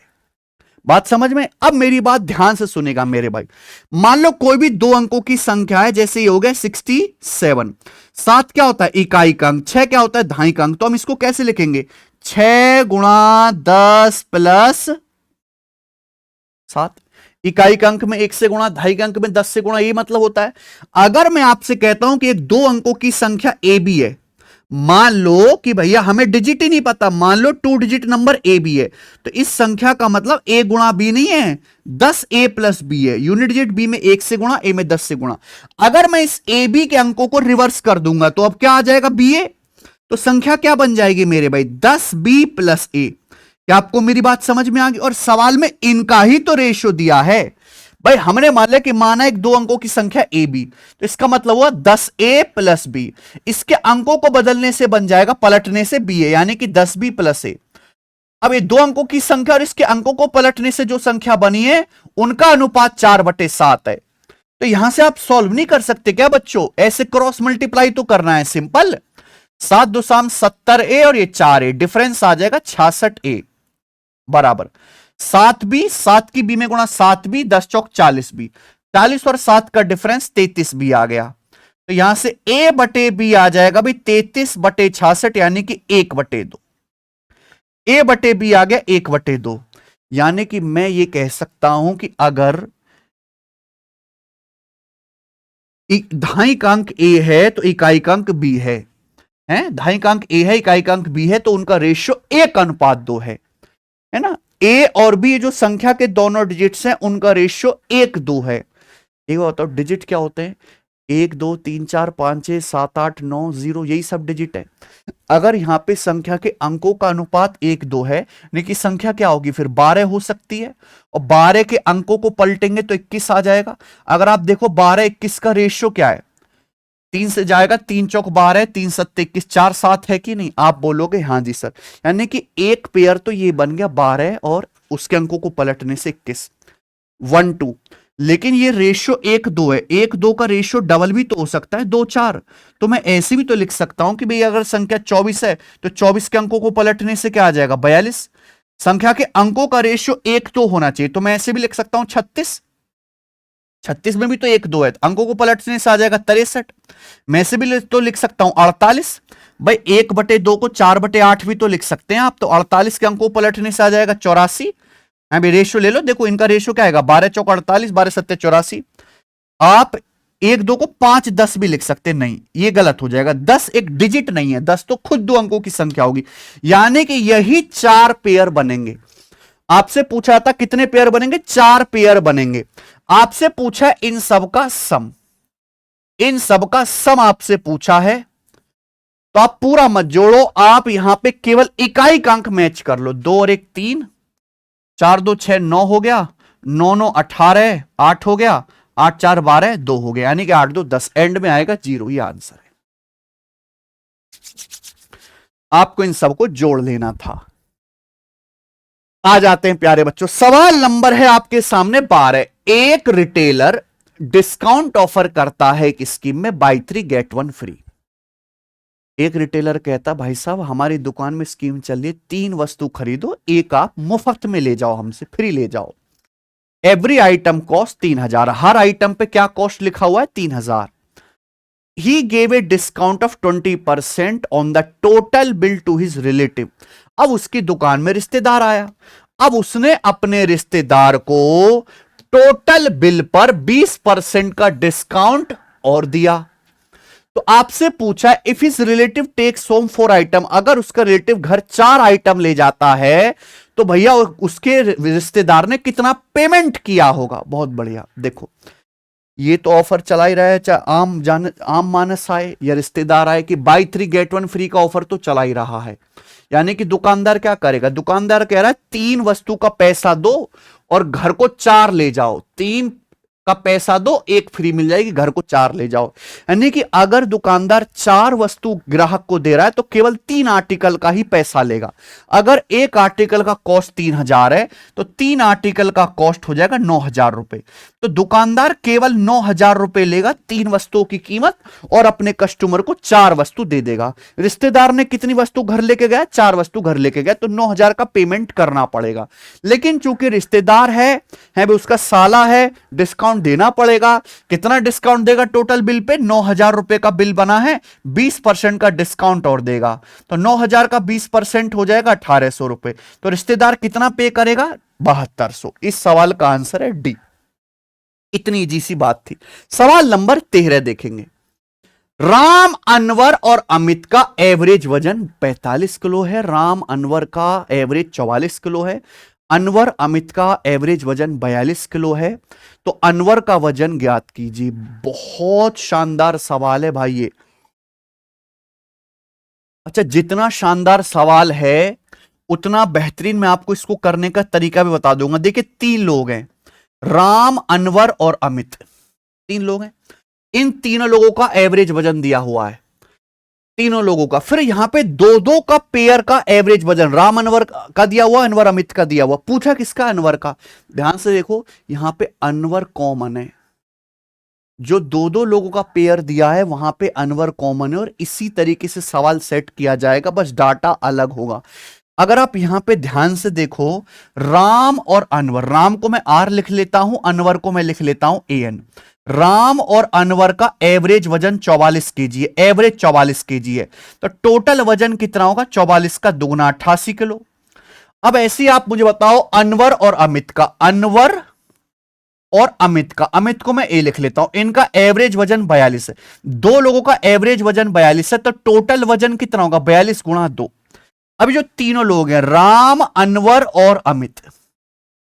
Speaker 1: बात समझ में? अब मेरी बात ध्यान से सुनेगा मेरे भाई। मान लो कोई भी 2 अंकों की संख्या है, जैसे ये हो गया 67। 7 क्या होता है, इकाई का अंक। 6 क्या होता है, दहाई का अंक। तो हम इसको कैसे लिखेंगे, 6 गुणा 10 प्लस 7। इकाई का अंक में 1 से गुणा, दहाई के अंक में 10 से गुणा, ये मतलब होता है। अगर मैं आपसे कहता हूं कि एक 2 अंकों की संख्या ए बी है, मान लो कि भैया हमें डिजिट ही नहीं पता, मान लो 2 डिजिट नंबर ए बी है, तो इस संख्या का मतलब ए गुणा बी नहीं है, 10 ए प्लस बी है। यूनिट डिजिट बी में 1 से गुणा, ए में 10 से गुणा। अगर मैं इस ए बी के अंकों को रिवर्स कर दूंगा तो अब क्या आ जाएगा, बी ए। तो संख्या क्या बन जाएगी मेरे भाई, 10 बी प्लस ए। क्या आपको मेरी बात समझ में आ गई? और सवाल में इनका ही तो रेशियो दिया है भाई। हमने मान लिया कि माना एक 2 अंकों की संख्या ए बी, तो इसका मतलब हुआ 10 ए प्लस बी। इसके अंकों को बदलने से बन जाएगा, पलटने से बी ए, यानी कि 10 बी प्लस ए। अब ये 2 अंकों की संख्या और इसके अंकों को पलटने से जो संख्या बनी है, उनका अनुपात 4/7 है। तो यहां से आप सॉल्व नहीं कर सकते क्या बच्चों? ऐसे क्रॉस मल्टीप्लाई तो करना है, सिंपल। 7 2 70 ए और ये 4 ए, डिफरेंस आ जाएगा 66 ए बराबर 7 बी। 7 की बी में गुणा 7 बी, 10 चौक 40 बी। 40 और 7 का डिफरेंस 33 बी आ गया। तो यहां से ए बटे बी आ जाएगा भाई 33/66, यानी कि 1/2। ए बटे बी आ गया 1/2, यानी कि मैं ये कह सकता हूं कि अगर दहाई का अंक ए है तो इकाई का अंक बी है, दहाई का अंक ए है, इकाई का अंक बी है, तो उनका रेशियो 1:2 है ना। ए और बी जो संख्या के दोनों डिजिट्स हैं, उनका रेशियो 1:2 है। एक बताओ डिजिट क्या होते हैं, 1 2 3 4 5 6 7 8 9 0, यही सब डिजिट है। अगर यहां पे संख्या के अंकों का अनुपात 1:2 है, लेकिन संख्या क्या होगी फिर, 12 हो सकती है। और 12 के अंकों को पलटेंगे तो 21 आ जाएगा। अगर आप देखो 12 21 का रेशियो क्या है, 3 से जाएगा, 3 चौक 12, 3 सत्ते 21, 4 7 है कि नहीं? आप बोलोगे हाँ जी सर, यानी कि एक पेयर तो ये बन गया 12 और उसके अंकों को पलटने से 21, 1 2। लेकिन ये रेशियो 1:2 है, 1:2 का रेशियो डबल भी तो हो सकता है, 2 4। तो मैं ऐसे भी तो लिख सकता हूं कि भाई अगर संख्या 24 है तो 24 के अंकों को पलटने से क्या आ जाएगा, 42। संख्या के अंकों का रेशियो 1:2 होना चाहिए, तो मैं ऐसे भी लिख सकता हूं 36। 36 में भी तो 1:2 है, अंकों को पलटने से आ जाएगा 63। मैं से भी तो लिख सकता हूं 48। भाई 1/2 को 4/8 भी तो लिख सकते हैं आप, तो 48 के अंकों को पलटने से आ जाएगा 84। भाई रेशियो ले लो, देखो इनका रेशियो क्या आएगा, 12 चौक 48, 12 सत्ते 84। आप 1 2 को 5 10 भी लिख सकते, नहीं ये गलत हो जाएगा। 10 एक डिजिट नहीं है, 10 तो खुद 2 अंकों की संख्या होगी, यानी कि यही 4 पेयर बनेंगे। आपसे पूछा था कितने पेयर बनेंगे, 4 पेयर बनेंगे। आपसे पूछा है इन सब का सम, इन सब का सम आपसे पूछा है, तो आप पूरा मत जोड़ो, आप यहां पे केवल इकाई का अंक मैच कर लो। 2 और 1 3, 4 2 6 9 हो गया, 9 9 18, 8 हो गया, 8 4 12, 2 हो गया, यानी कि 8 2 10, एंड में आएगा 0, ये आंसर है। आपको इन सबको जोड़ लेना था। आ जाते हैं प्यारे बच्चों, सवाल नंबर है आपके सामने 12। एक रिटेलर डिस्काउंट ऑफर करता है एक स्कीम में बाय 3 गेट 1 फ्री। एक रिटेलर कहता भाई साहब हमारी दुकान में स्कीम चल रही है, 3 वस्तु खरीदो एक आप मुफ्त में ले जाओ, हमसे फ्री ले जाओ। एवरी आइटम कॉस्ट 3000, हर आइटम पे क्या कॉस्ट लिखा हुआ है 3000। He gave a discount of 20% on the total bill to his relative. अब उसकी दुकान में रिश्तेदार आया, अब उसने अपने रिश्तेदार को टोटल बिल पर 20% का डिस्काउंट और दिया। तो आपसे पूछा if his relative takes home 4 item, अगर उसका रिलेटिव घर 4 आइटम ले जाता है तो भैया उसके रिश्तेदार ने कितना पेमेंट किया होगा। बहुत बढ़िया, देखो ये तो ऑफर चला ही रहा है, चाहे आम मानस आए या रिश्तेदार आए कि बाय 3 गेट 1 फ्री का ऑफर तो चला ही रहा है। यानी कि दुकानदार क्या करेगा, दुकानदार कह रहा है 3 वस्तु का पैसा दो और घर को 4 ले जाओ, 3 का पैसा दो 1 फ्री मिल जाएगी, घर को 4 ले जाओ। यानी कि अगर दुकानदार 4 वस्तु ग्राहक को दे रहा है तो केवल 3 आर्टिकल का ही पैसा लेगा। अगर एक आर्टिकल का कॉस्ट 3000 है तो 3 आर्टिकल का कॉस्ट हो जाएगा 9000 रुपए। तो दुकानदार केवल 9000 रुपए लेगा 3 वस्तुओं की कीमत और अपने कस्टमर को 4 वस्तु दे देगा। रिश्तेदार ने कितनी वस्तु घर लेके गया, 4 वस्तु घर लेके गया, तो 9000 का पेमेंट करना पड़ेगा। लेकिन चूंकि रिश्तेदार है भी उसका साला है, डिस्काउंट देना पड़ेगा। कितना डिस्काउंट देगा टोटल बिल पे, 9000 रुपए का बिल बना है, 20% का डिस्काउंट और देगा, तो 9000 का 20% हो जाएगा 1800 रुपए। तो रिश्तेदार कितना पे करेगा, 7200। इस सवाल का आंसर है डी। इतनी इजी सी बात थी। सवाल नंबर 13 देखेंगे। राम, अनवर और अमित का एवरेज वजन 45 किलो है। राम अनवर का एवरेज 44 किलो है। अनवर अमित का एवरेज वजन 42 किलो है। तो अनवर का वजन ज्ञात कीजिए। बहुत शानदार सवाल है भाई ये। अच्छा, जितना शानदार सवाल है उतना बेहतरीन मैं आपको इसको करने का तरीका भी बता दूंगा। देखिए 3 लोग हैं, राम, अनवर और अमित, 3 लोग हैं। इन तीनों लोगों का एवरेज वजन दिया हुआ है, तीनों लोगों का। फिर यहां पे 2-2 का पेयर का एवरेज वजन, राम अनवर का दिया हुआ, अनवर अमित का दिया हुआ। पूछा किसका, अनवर का। ध्यान से देखो यहां पे अनवर कॉमन है, जो 2-2 लोगों का पेयर दिया है वहां पे अनवर कॉमन है और इसी तरीके से सवाल सेट किया जाएगा, बस डाटा अलग होगा। अगर आप यहां पे ध्यान से देखो, राम और अनवर, राम को मैं आर लिख लेता हूं, अनवर को मैं लिख लेता हूं एन। राम और अनवर का एवरेज वजन 44 केजी है, एवरेज 44 केजी है। तो टोटल वजन कितना होगा, 44 का दुगना 88 किलो। अब ऐसे ही आप मुझे बताओ अनवर और अमित का, अनवर और अमित का, अमित को मैं ए लिख लेता हूं, इनका एवरेज वजन 42 है। 2 लोगों का एवरेज वजन 42 है, तो टोटल वजन कितना होगा, 42 गुणा 2। अभी जो तीनों लोग हैं, राम, अनवर और अमित,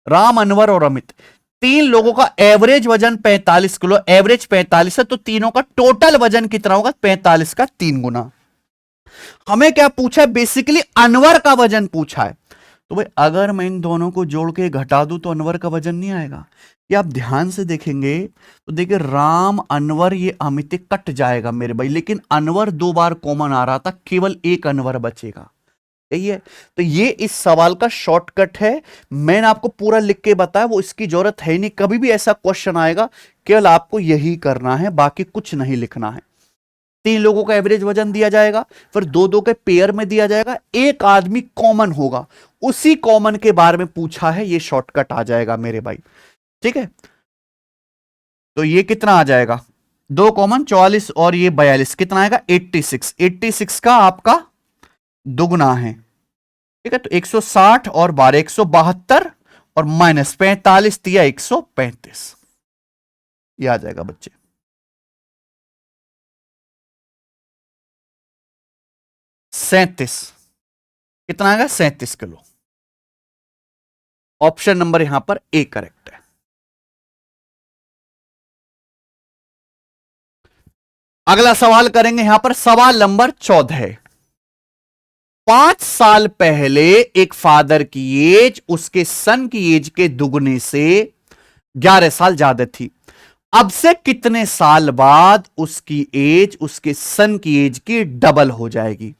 Speaker 1: राम, अनवर और अमित, 3 लोगों का एवरेज वजन 45 किलो, एवरेज 45 है, तो तीनों का टोटल वजन कितना होगा, 45 का 3 गुना। हमें क्या पूछा है, बेसिकली अनवर का वजन पूछा है। तो भाई अगर मैं इन दोनों को जोड़ के घटा दूं तो अनवर का वजन नहीं आएगा। ये आप ध्यान से देखेंगे तो देखिए राम, अनवर, ये अमित कट जाएगा मेरे भाई, लेकिन अनवर 2 बार कॉमन आ रहा था, केवल एक अनवर बचेगा। यही है, तो ये इस सवाल का शॉर्टकट है। मैंने आपको पूरा लिख के बताया, वो इसकी जरूरत है नहीं। कभी भी ऐसा क्वेश्चन आएगा केवल आपको यही करना है, बाकी कुछ नहीं लिखना है। 3 लोगों का एवरेज वजन दिया जाएगा, फिर 2-2 के पेयर में दिया जाएगा, एक आदमी कॉमन होगा, उसी कॉमन के बारे में पूछा है, ये शॉर्टकट आ जाएगा मेरे भाई। ठीक है, तो ये कितना आ जाएगा, 2 कॉमन 44 और ये 42, कितना आएगा 86। 86 का आपका दुगना है। ठीक है, तो 160 और 12, 172 और माइनस 45 दिया 135, ये आ जाएगा बच्चे। सैंतीस, कितना आएगा 37 किलो। ऑप्शन नंबर यहां पर ए करेक्ट है। अगला सवाल करेंगे यहां पर, सवाल नंबर 14। 5 साल पहले एक फादर की एज उसके सन की एज के दुगने से 11 साल ज्यादा थी। अब से कितने साल बाद उसकी एज उसके सन की एज की डबल हो जाएगी।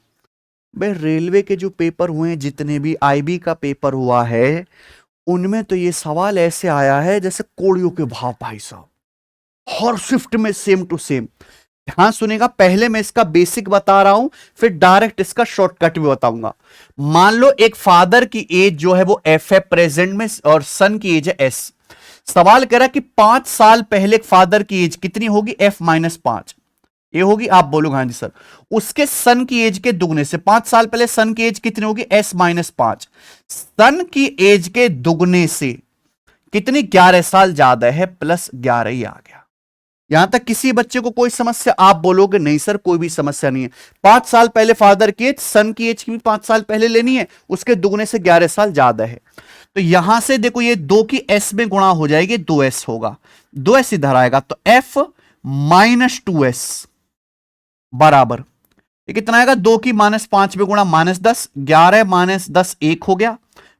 Speaker 1: भाई रेलवे के जो पेपर हुए हैं, जितने भी IB का पेपर हुआ है, उनमें तो ये सवाल ऐसे आया है जैसे कोड़ियों के भाव भाई साहब, हर शिफ्ट में सेम टू सेम। ध्यान सुनेगा, पहले मैं इसका बेसिक बता रहा हूं, फिर डायरेक्ट इसका शॉर्टकट भी बताऊंगा। मान लो एक फादर की एज जो है वो F है प्रेजेंट में, और सन की एज है S। सवाल कह रहा है कि 5 साल पहले फादर की एज कितनी होगी, F-5 ये होगी। आप बोलोगे हाँ जी सर। उसके सन की एज के दुगने से, 5 साल पहले सन की एज कितनी होगी, S-5। सन की एज के दुगने से कितनी, 11 साल ज्यादा है, प्लस 11 ही आ गया। यहां तक किसी बच्चे को कोई समस्या? आप बोलोगे नहीं सर कोई भी समस्या नहीं है। 5 साल पहले फादर की एज, सन की एज की भी 5 साल पहले लेनी है, उसके दुगने से 11 साल ज्यादा है। तो यहां से देखो ये 2 की S में गुणा हो जाएगी, 2S होगा, 2S इधर आएगा, तो F-2S बराबर ये कितना आएगा, 2 की -5 में गुणा -10, 11 -10 1 हो गया,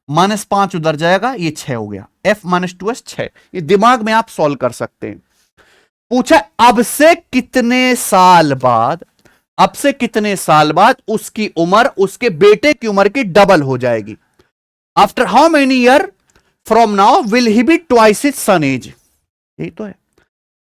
Speaker 1: -5 उधर जाएगा, ये 6 हो गया। F-2S 6। ये दिमाग में आप सॉल्व कर सकते हैं। पूछा अब से कितने साल बाद, अब से कितने साल बाद उसकी उम्र उसके बेटे की उम्र की डबल हो जाएगी। After how many year from now will he be twice his son age. यही तो है,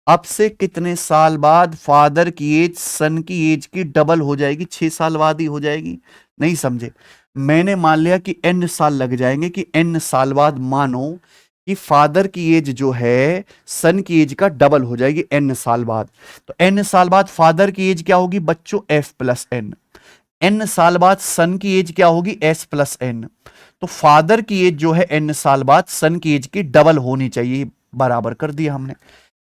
Speaker 1: अब से कितने साल बाद फादर की एज सन की एज की डबल हो जाएगी, 6 साल बाद ही हो जाएगी। नहीं समझे? मैंने मान लिया कि n साल लग जाएंगे, कि n साल बाद मानो कि फादर की एज जो है सन की एज का डबल हो जाएगी n साल बाद। तो n साल बाद फादर की एज क्या होगी बच्चों, F+N। n साल बाद सन की एज क्या होगी, S+N। तो फादर की एज जो है n साल बाद सन की एज की डबल होनी चाहिए। बराबर कर दिया हमने,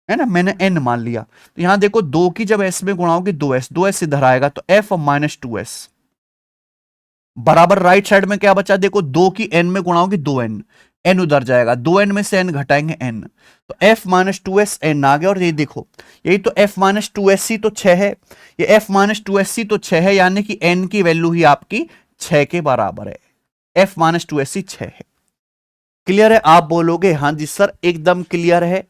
Speaker 1: है ना, मैंने n मान लिया। तो यहां देखो 2 की जब s में गुणा होगी 2s, 2s इधर आएगा, तो F-2s बराबर राइट साइड में क्या बचा, देखो 2 की n में गुणा होगी 2n, n उधर जाएगा, 2n में से n घटाएंगे n, तो F-2s n आ गया। और ये देखो यही तो F-2sc तो 6 है, ये F-2sc तो 6 है, यानी कि n की वैल्यू ही आपकी 6 के बराबर है। F-2sc 6 है। क्लियर है? आप बोलोगे हाँ जी सर एकदम क्लियर है।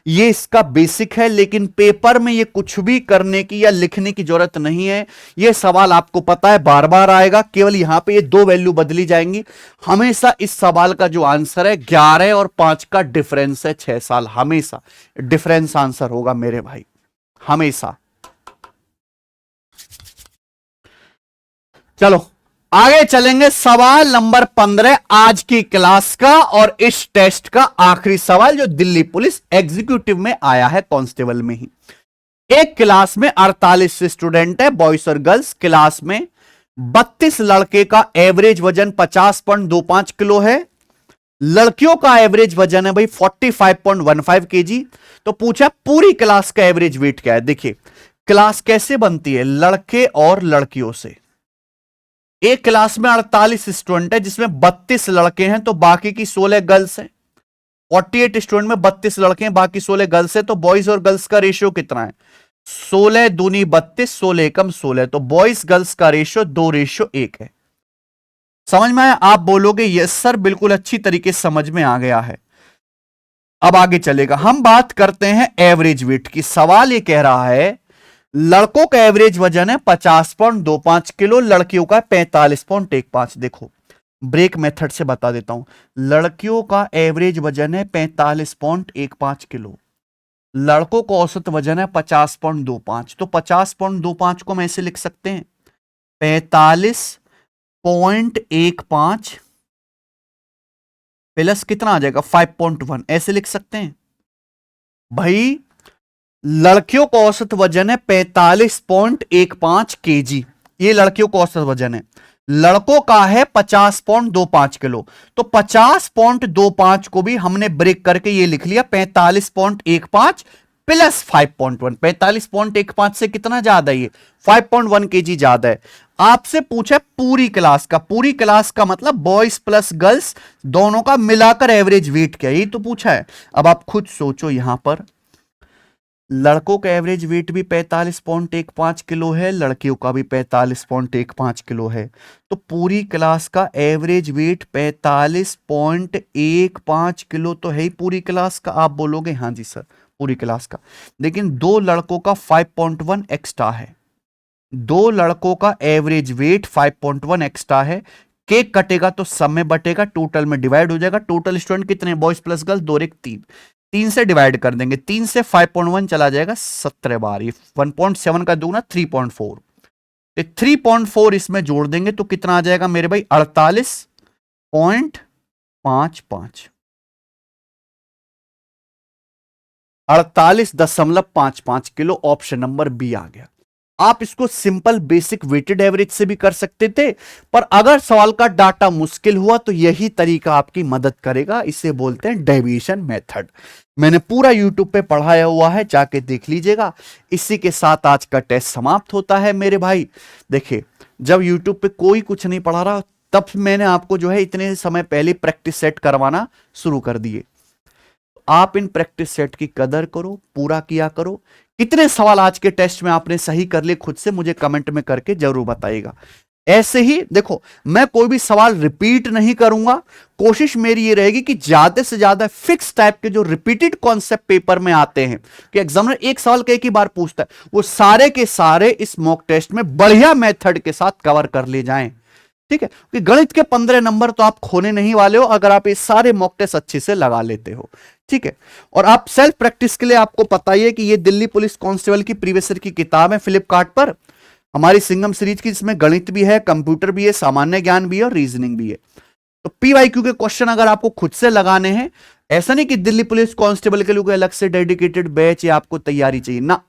Speaker 1: ये इसका बेसिक है, लेकिन पेपर में ये कुछ भी करने की या लिखने की जरूरत नहीं है। ये सवाल आपको पता है बार बार आएगा, केवल यहां पे ये 2 वैल्यू बदली जाएंगी। हमेशा इस सवाल का जो आंसर है 11 और 5 का डिफरेंस है 6 साल, हमेशा डिफरेंस आंसर होगा मेरे भाई, हमेशा। चलो आगे चलेंगे, सवाल नंबर 15 आज की क्लास का, और इस टेस्ट का आखिरी सवाल जो दिल्ली पुलिस एग्जीक्यूटिव में आया है, कांस्टेबल में ही। एक क्लास में 48 स्टूडेंट है, बॉयज और गर्ल्स। क्लास में 32 लड़के का एवरेज वजन 50.25 किलो है, लड़कियों का एवरेज वजन है भाई 45.15 केजी। तो पूछा पूरी क्लास का एवरेज वेट क्या है। देखिए क्लास कैसे बनती है, लड़के और लड़कियों से। एक क्लास में 48 स्टूडेंट है जिसमें 32 लड़के हैं, तो बाकी की 16 गर्ल्स हैं। 48 स्टूडेंट में 32 लड़के हैं, बाकी 16 गर्ल्स हैं, तो बॉयज और गर्ल्स का रेशियो कितना है, 16 दूनी 32, 16 एकम 16, तो बॉयज गर्ल्स का रेशियो 2:1 है। समझ में आया? आप बोलोगे यस सर बिल्कुल अच्छी तरीके से समझ में आ गया है। अब आगे चलेगा, हम बात करते हैं एवरेज वेट की। सवाल ये कह रहा है लड़कों का एवरेज वजन है 50.25 किलो, लड़कियों का 45.15। देखो ब्रेक मेथड से बता देता हूं, लड़कियों का एवरेज वजन है 45.15 किलो, लड़कों का औसत वजन है 50.25। तो 50.25 को हम ऐसे लिख सकते हैं 45.15 प्लस कितना आ जाएगा 5.1, ऐसे लिख सकते हैं भाई। लड़कियों का औसत वजन है 45.15 केजी, ये लड़कियों का औसत वजन है, लड़कों का है 50.25 किलो। तो 50.25 को भी हमने ब्रेक करके ये लिख लिया 45.15 प्लस 5.1। 45.15 से कितना ज्यादा है, ये 5.1 केजी ज्यादा है। आपसे पूछा पूरी क्लास का, पूरी क्लास का मतलब बॉयज प्लस गर्ल्स दोनों का मिलाकर एवरेज वेट क्या है, ये तो पूछा है। अब आप खुद सोचो, यहां पर लड़कों का एवरेज वेट भी 45.15 किलो है, लड़कियों का भी 45.15 किलो है, तो पूरी क्लास का एवरेज वेट 45.15 किलो तो है ही पूरी क्लास का। आप बोलोगे हाँ जी सर पूरी क्लास का, लेकिन 2 लड़कों का 5.1 एक्स्ट्रा है, दो लड़कों का एवरेज वेट 5.1 एक्स्ट्रा है, केक कटेगा तो सब में बटेगा, टोटल में डिवाइड हो जाएगा। टोटल स्टूडेंट कितने, बॉयज प्लस गर्ल 2 और 1 3, 3 से डिवाइड कर देंगे, 3 से 5.1 चला जाएगा 17 बार, ये 1.7 का दूना 3.4, 3.4 इसमें जोड़ देंगे तो कितना आ जाएगा मेरे भाई, 48.55, 48.55 किलो, ऑप्शन नंबर बी आ गया। आप इसको सिंपल बेसिक वेटेड एवरेज से भी कर सकते थे, पर अगर सवाल का डाटा मुश्किल हुआ तो यही तरीका आपकी मदद करेगा, इसे बोलते हैं डेविएशन मेथड। मैंने पूरा यूट्यूब पे पढ़ाया हुआ है, जाके देख लीजिएगा। इसी के साथ आज का टेस्ट समाप्त होता है मेरे भाई। देखिए, जब यूट्यूब पे कोई कुछ नहीं पढ़ा रहा, तब मैंने आपको जो है इतने समय पहले प्रैक्टिस सेट करवाना शुरू कर दिए। आप इन प्रैक्टिस सेट की कदर करो, पूरा किया करो। कितने सवाल आज के टेस्ट में आपने सही कर लिए, खुद से मुझे कमेंट में करके जरूर बताइएगा। ऐसे ही देखो, मैं कोई भी सवाल रिपीट नहीं करूंगा, कोशिश मेरी ये रहेगी कि ज्यादा से ज्यादा फिक्स टाइप के जो रिपीटेड कॉन्सेप्ट पेपर में आते हैं, कि एग्जामिनर एक सवाल एक ही बार पूछता है, वो सारे के सारे इस मॉक टेस्ट में बढ़िया मेथड के साथ कवर कर ले जाएं। ठीक है, कि गणित के 15 नंबर तो आप खोने नहीं वाले हो अगर आप ये सारे मॉक टेस्ट अच्छे से लगा लेते हो। ठीक है, और आप सेल्फ प्रैक्टिस के लिए आपको पता ही है कि ये दिल्ली पुलिस कांस्टेबल की प्रीवियस ईयर की किताब है फ्लिपकार्ट पर, हमारी सिंघम सीरीज की, जिसमें गणित भी है, कंप्यूटर भी है, सामान्य ज्ञान भी है और रीजनिंग भी है। तो पीवाईक्यू के क्वेश्चन अगर आपको खुद से लगाने हैं, ऐसा नहीं कि दिल्ली पुलिस कांस्टेबल के लिए अलग से डेडिकेटेड बैच या आपको तैयारी चाहिए ना,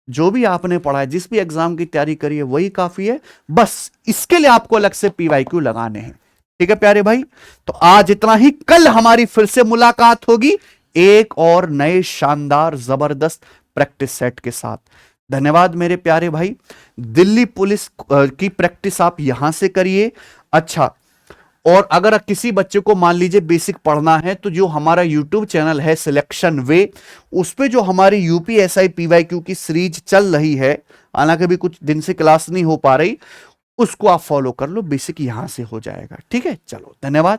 Speaker 1: जो भी आपने पढ़ा है, जिस भी एग्जाम की तैयारी करी है वही काफी है, बस इसके लिए आपको अलग से पीवाईक्यू लगाने हैं। ठीक है प्यारे भाई, तो आज इतना ही। कल हमारी फिर से मुलाकात होगी एक और नए शानदार जबरदस्त प्रैक्टिस सेट के साथ। धन्यवाद मेरे प्यारे भाई। दिल्ली पुलिस की प्रैक्टिस आप यहां से करिए। अच्छा, और अगर किसी बच्चे को मान लीजिए बेसिक पढ़ना है, तो जो हमारा यूट्यूब चैनल है सिलेक्शन वे, उस पे जो हमारी यूपीएसआई पीवाईक्यू की सीरीज चल रही है, हालांकि भी कुछ दिन से क्लास नहीं हो पा रही, उसको आप फॉलो कर लो, बेसिक यहां से हो जाएगा। ठीक है, चलो धन्यवाद।